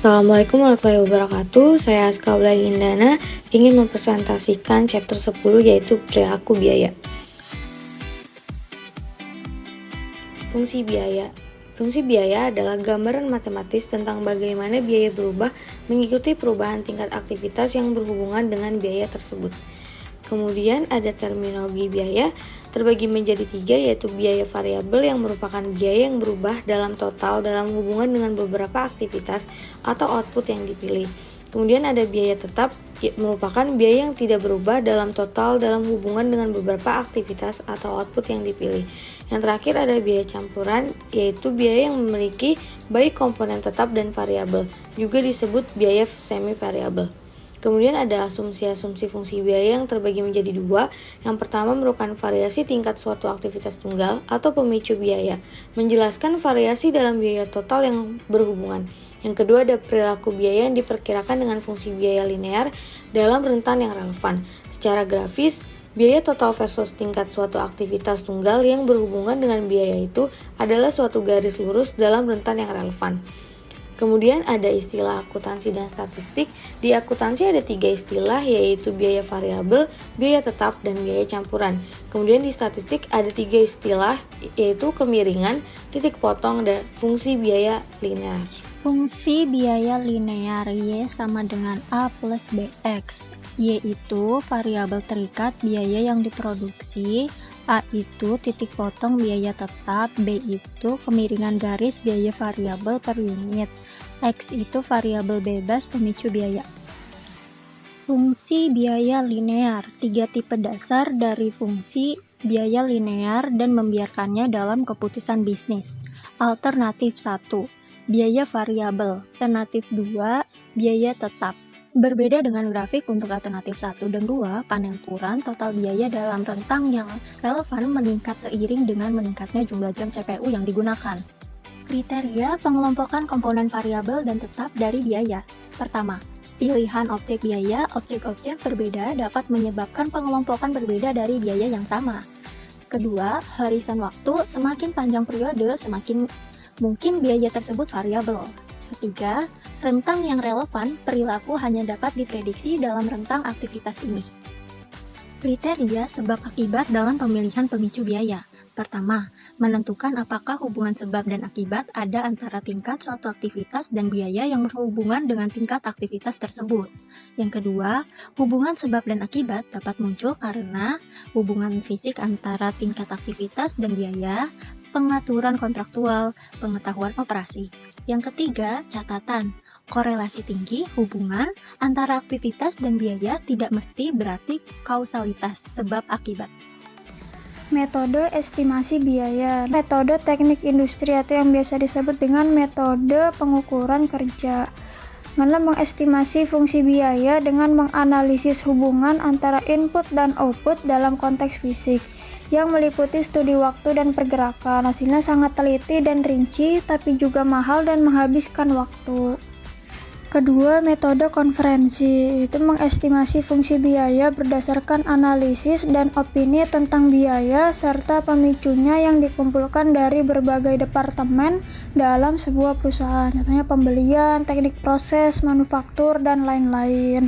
Assalamualaikum warahmatullahi wabarakatuh. Saya Aska Ulay Indana ingin mempresentasikan chapter 10 yaitu perilaku biaya. Fungsi biaya. Fungsi biaya adalah gambaran matematis tentang bagaimana biaya berubah mengikuti perubahan tingkat aktivitas yang berhubungan dengan biaya tersebut. Kemudian ada terminologi biaya, terbagi menjadi 3 yaitu biaya variabel yang merupakan biaya yang berubah dalam total dalam hubungan dengan beberapa aktivitas atau output yang dipilih. Kemudian ada biaya tetap, merupakan biaya yang tidak berubah dalam total dalam hubungan dengan beberapa aktivitas atau output yang dipilih. Yang terakhir ada biaya campuran, yaitu biaya yang memiliki baik komponen tetap dan variabel, juga disebut biaya semi variabel. Kemudian ada asumsi-asumsi fungsi biaya yang terbagi menjadi 2. Yang pertama merupakan variasi tingkat suatu aktivitas tunggal atau pemicu biaya, menjelaskan variasi dalam biaya total yang berhubungan. Yang kedua ada perilaku biaya yang diperkirakan dengan fungsi biaya linear dalam rentan yang relevan. Secara grafis, biaya total versus tingkat suatu aktivitas tunggal yang berhubungan dengan biaya itu adalah suatu garis lurus dalam rentan yang relevan. Kemudian ada istilah akuntansi dan statistik. Di akuntansi ada 3 istilah yaitu biaya variabel, biaya tetap, dan biaya campuran. Kemudian di statistik ada 3 istilah yaitu kemiringan, titik potong, dan fungsi biaya linear. Fungsi biaya linear Y sama dengan A plus BX. Y itu variabel terikat biaya yang diproduksi, A itu titik potong biaya tetap, B itu kemiringan garis biaya variabel per unit, X itu variabel bebas pemicu biaya. Fungsi biaya linear, 3 tipe dasar dari fungsi biaya linear dan membiarkannya dalam keputusan bisnis. Alternatif 1, biaya variabel. Alternatif 2, biaya tetap. Berbeda dengan grafik untuk alternatif 1 dan 2, panel ukuran total biaya dalam rentang yang relevan meningkat seiring dengan meningkatnya jumlah jam CPU yang digunakan. Kriteria pengelompokan komponen variabel dan tetap dari biaya. Pertama, pilihan objek biaya. Objek-objek berbeda dapat menyebabkan pengelompokan berbeda dari biaya yang sama. Kedua, horizon waktu. Semakin panjang periode, semakin mungkin biaya tersebut variabel. Ketiga, rentang yang relevan, perilaku hanya dapat diprediksi dalam rentang aktivitas ini. Kriteria sebab akibat dalam pemilihan pemicu biaya. Pertama, menentukan apakah hubungan sebab dan akibat ada antara tingkat suatu aktivitas dan biaya yang berhubungan dengan tingkat aktivitas tersebut. Yang kedua, hubungan sebab dan akibat dapat muncul karena hubungan fisik antara tingkat aktivitas dan biaya, pengaturan kontraktual, pengetahuan operasi. Yang ketiga, catatan. Korelasi tinggi hubungan antara aktivitas dan biaya tidak mesti berarti kausalitas sebab akibat. Metode estimasi biaya. Metode teknik industri atau yang biasa disebut dengan metode pengukuran kerja. Mana mengestimasi fungsi biaya dengan menganalisis hubungan antara input dan output dalam konteks fisik yang meliputi studi waktu dan pergerakan. Hasilnya sangat teliti dan rinci, tapi juga mahal dan menghabiskan waktu. Kedua, metode konferensi itu mengestimasi fungsi biaya berdasarkan analisis dan opini tentang biaya serta pemicunya yang dikumpulkan dari berbagai departemen dalam sebuah perusahaan, contohnya pembelian, teknik proses, manufaktur, dan lain-lain.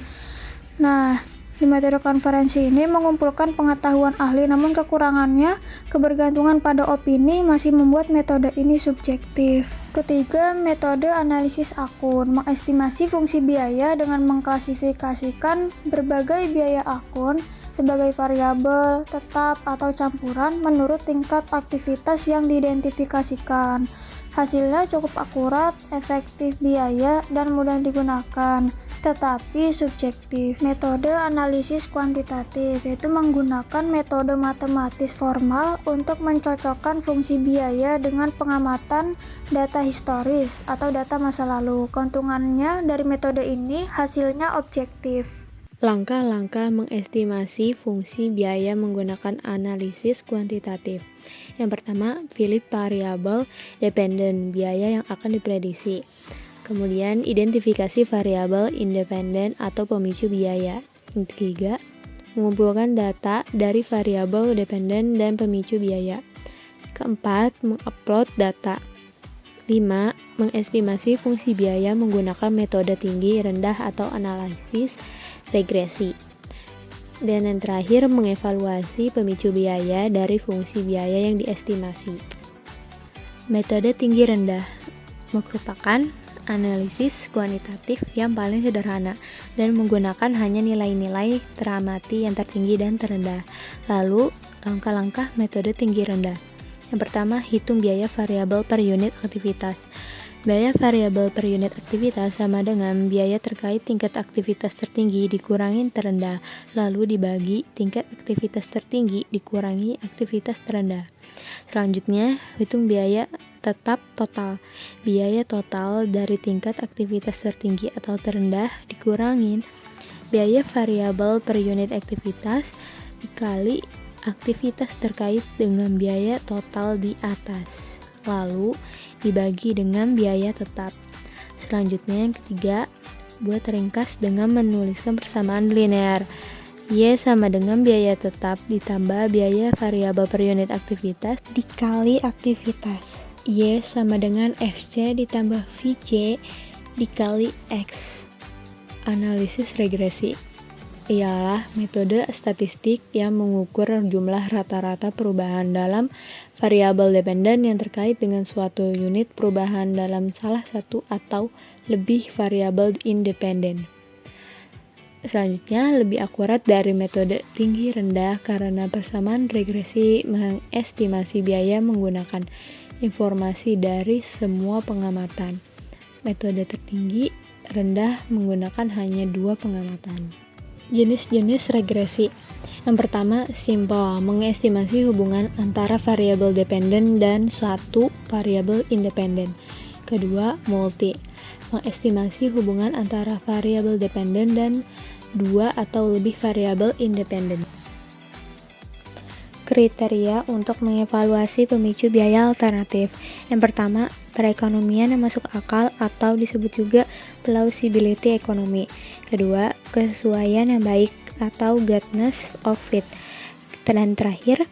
Nah, di metode konferensi ini mengumpulkan pengetahuan ahli, namun kekurangannya, kebergantungan pada opini masih membuat metode ini subjektif. Ketiga, metode analisis akun, mengestimasi fungsi biaya dengan mengklasifikasikan berbagai biaya akun sebagai variabel, tetap, atau campuran menurut tingkat aktivitas yang diidentifikasikan. Hasilnya cukup akurat, efektif biaya, dan mudah digunakan, tetapi subjektif. Metode analisis kuantitatif yaitu menggunakan metode matematis formal untuk mencocokkan fungsi biaya dengan pengamatan data historis atau data masa lalu. Keuntungannya dari metode ini hasilnya objektif. Langkah-langkah mengestimasi fungsi biaya menggunakan analisis kuantitatif. Yang pertama, pilih variabel dependen biaya yang akan diprediksi. Kemudian, identifikasi variabel independen atau pemicu biaya. Yang ketiga, mengumpulkan data dari variabel dependen dan pemicu biaya. Keempat, mengupload data. 5. Mengestimasi fungsi biaya menggunakan metode tinggi, rendah, atau analisis regresi. Dan yang terakhir, mengevaluasi pemicu biaya dari fungsi biaya yang diestimasi. Metode tinggi rendah merupakan analisis kuantitatif yang paling sederhana dan menggunakan hanya nilai-nilai teramati yang tertinggi dan terendah. Lalu, langkah-langkah metode tinggi rendah. Yang pertama, hitung biaya variabel per unit aktivitas. Biaya variabel per unit aktivitas sama dengan biaya terkait tingkat aktivitas tertinggi dikurangi terendah, lalu dibagi tingkat aktivitas tertinggi dikurangi aktivitas terendah. Selanjutnya, hitung biaya tetap total. Biaya total dari tingkat aktivitas tertinggi atau terendah dikurangi biaya variabel per unit aktivitas dikali aktivitas terkait dengan biaya total di atas, lalu dibagi dengan biaya tetap. Selanjutnya yang ketiga, buat ringkas dengan menuliskan persamaan linear. Y sama dengan biaya tetap ditambah biaya variabel per unit aktivitas dikali aktivitas. Y sama dengan FC ditambah VC dikali X. Analisis regresi ialah metode statistik yang mengukur jumlah rata-rata perubahan dalam variabel dependen yang terkait dengan suatu unit perubahan dalam salah satu atau lebih variabel independen. Selanjutnya, lebih akurat dari metode tinggi rendah karena persamaan regresi mengestimasi biaya menggunakan informasi dari semua pengamatan. Metode tertinggi rendah menggunakan hanya 2 pengamatan. Jenis-jenis regresi. Yang pertama, simple, mengestimasi hubungan antara variabel dependen dan suatu variabel independen. Kedua, multi, mengestimasi hubungan antara variabel dependen dan 2 atau lebih variabel independen. Kriteria untuk mengevaluasi pemicu biaya alternatif. Yang pertama, perekonomian yang masuk akal atau disebut juga plausibility ekonomi. Kedua, kesesuaian yang baik atau goodness of fit. Dan terakhir,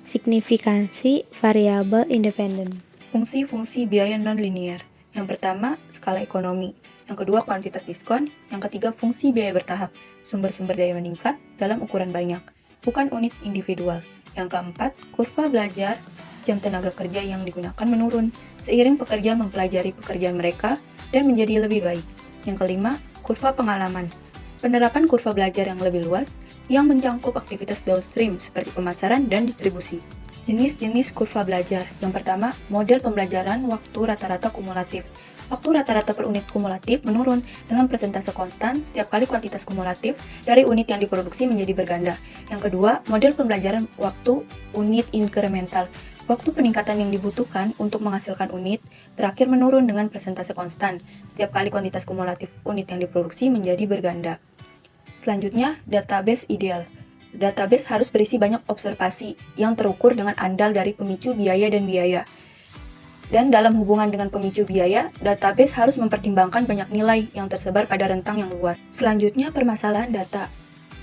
signifikansi variabel independen. Fungsi-fungsi biaya non-linear. Yang pertama, skala ekonomi. Yang kedua, kuantitas diskon. Yang ketiga, fungsi biaya bertahap. Sumber-sumber daya meningkat dalam ukuran banyak, bukan unit individual. Yang keempat, kurva belajar. Jam tenaga kerja yang digunakan menurun seiring pekerja mempelajari pekerjaan mereka dan menjadi lebih baik. Yang kelima, kurva pengalaman. Penerapan kurva belajar yang lebih luas yang mencangkup aktivitas downstream seperti pemasaran dan distribusi. Jenis-jenis kurva belajar. Yang pertama, model pembelajaran waktu rata-rata kumulatif. Waktu rata-rata per unit kumulatif menurun dengan persentase konstan setiap kali kuantitas kumulatif dari unit yang diproduksi menjadi berganda. Yang kedua, model pembelajaran waktu unit inkremental. Waktu peningkatan yang dibutuhkan untuk menghasilkan unit terakhir menurun dengan persentase konstan setiap kali kuantitas kumulatif unit yang diproduksi menjadi berganda. Selanjutnya, database ideal. Database harus berisi banyak observasi yang terukur dengan andal dari pemicu biaya dan biaya. Dan dalam hubungan dengan pemicu biaya, database harus mempertimbangkan banyak nilai yang tersebar pada rentang yang luas. Selanjutnya, permasalahan data.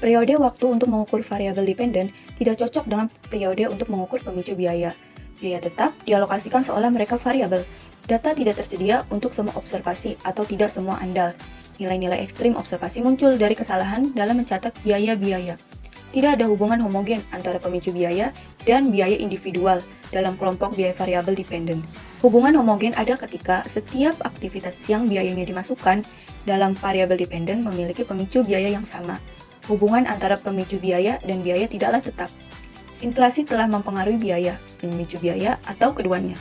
Periode waktu untuk mengukur variabel dependen tidak cocok dengan periode untuk mengukur pemicu biaya. Biaya tetap dialokasikan seolah mereka variabel. Data tidak tersedia untuk semua observasi atau tidak semua andal. Nilai-nilai ekstrim observasi muncul dari kesalahan dalam mencatat biaya-biaya. Tidak ada hubungan homogen antara pemicu biaya dan biaya individual dalam kelompok biaya variabel dependen. Hubungan homogen ada ketika setiap aktivitas yang biayanya dimasukkan dalam variabel dependen memiliki pemicu biaya yang sama. Hubungan antara pemicu biaya dan biaya tidaklah tetap. Inflasi telah mempengaruhi biaya, pemicu biaya, atau keduanya.